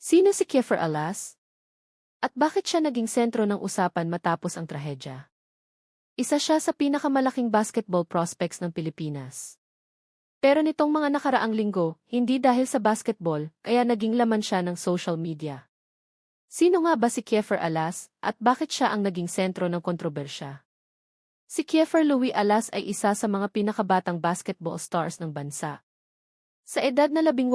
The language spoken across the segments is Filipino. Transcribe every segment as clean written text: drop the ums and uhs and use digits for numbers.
Sino si Kiefer Alas? At bakit siya naging sentro ng usapan matapos ang trahedya? Isa siya sa pinakamalaking basketball prospects ng Pilipinas. Pero nitong mga nakaraang linggo, hindi dahil sa basketball, kaya naging laman siya ng social media. Sino nga ba si Kiefer Alas, at bakit siya ang naging sentro ng kontrobersya? Si Kiefer Louie Alas ay isa sa mga pinakabatang basketball stars ng bansa. Sa edad na 18,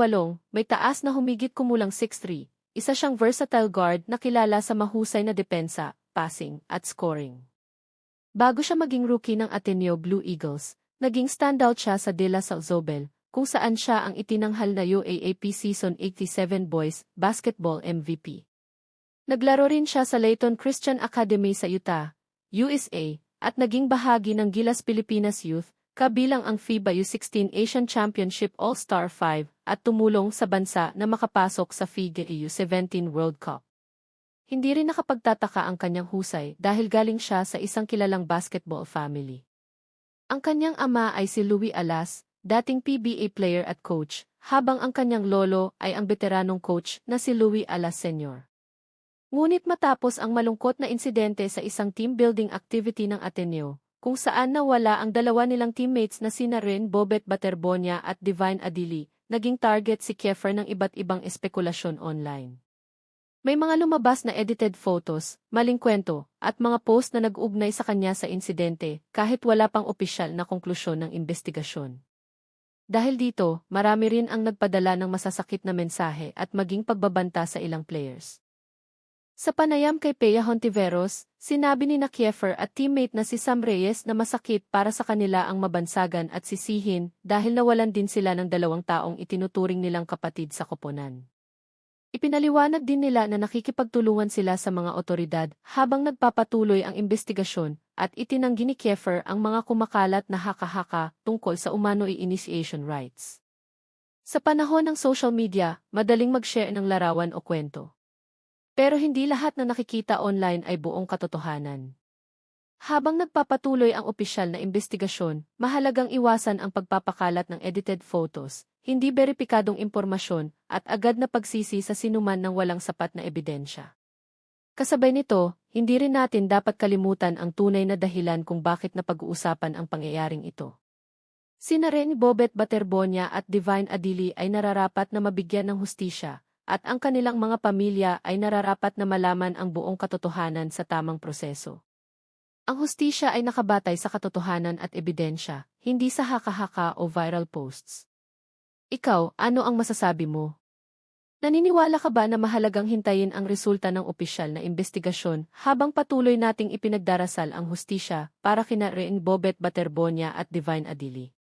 may taas na humigit kumulang 6'3", isa siyang versatile guard na kilala sa mahusay na depensa, passing, at scoring. Bago siya maging rookie ng Ateneo Blue Eagles, naging standout siya sa De La Salle Zobel, kung saan siya ang itinanghal na UAAP Season 87 Boys Basketball MVP. Naglaro rin siya sa Layton Christian Academy sa Utah, USA, at naging bahagi ng Gilas Pilipinas Youth, kabilang ang FIBA U16 Asian Championship All-Star 5 at tumulong sa bansa na makapasok sa FIGA U17 World Cup. Hindi rin nakapagtataka ang kanyang husay dahil galing siya sa isang kilalang basketball family. Ang kanyang ama ay si Louie Alas, dating PBA player at coach, habang ang kanyang lolo ay ang veteranong coach na si Louie Alas Sr. Ngunit matapos ang malungkot na insidente sa isang team building activity ng Ateneo, kung saan nawala ang dalawa nilang teammates na sina Ren Bobet Baterbonia at Divine Adili, naging target si Kiefer ng iba't ibang espekulasyon online. May mga lumabas na edited photos, maling kwento, at mga post na nag-ugnay sa kanya sa insidente kahit wala pang opisyal na konklusyon ng investigasyon. Dahil dito, marami rin ang nagpadala ng masasakit na mensahe at maging pagbabanta sa ilang players. Sa panayam kay Pea Hontiveros, sinabi ni Kiefer at teammate na si Sam Reyes na masakit para sa kanila ang mabansagan at sisihin dahil nawalan din sila ng 2 taong itinuturing nilang kapatid sa koponan. Ipinaliwanag din nila na nakikipagtulungan sila sa mga otoridad habang nagpapatuloy ang investigasyon at itinanggi ni Kiefer ang mga kumakalat na haka-haka tungkol sa umano'y initiation rights. Sa panahon ng social media, madaling mag-share ng larawan o kwento. Pero hindi lahat na nakikita online ay buong katotohanan. Habang nagpapatuloy ang opisyal na investigasyon, mahalagang iwasan ang pagpapakalat ng edited photos, hindi beripikadong impormasyon, at agad na pagsisi sa sinuman ng walang sapat na ebidensya. Kasabay nito, hindi rin natin dapat kalimutan ang tunay na dahilan kung bakit napag-uusapan ang pangyayaring ito. Sina Ren Bobet Baterbonia at Divine Adili ay nararapat na mabigyan ng hustisya, at ang kanilang mga pamilya ay nararapat na malaman ang buong katotohanan sa tamang proseso. Ang hustisya ay nakabatay sa katotohanan at ebidensya, hindi sa haka-haka o viral posts. Ikaw, ano ang masasabi mo? Naniniwala ka ba na mahalagang hintayin ang resulta ng opisyal na investigasyon habang patuloy nating ipinagdarasal ang hustisya para kina Ren Bobet Baterbonia at Divine Adili?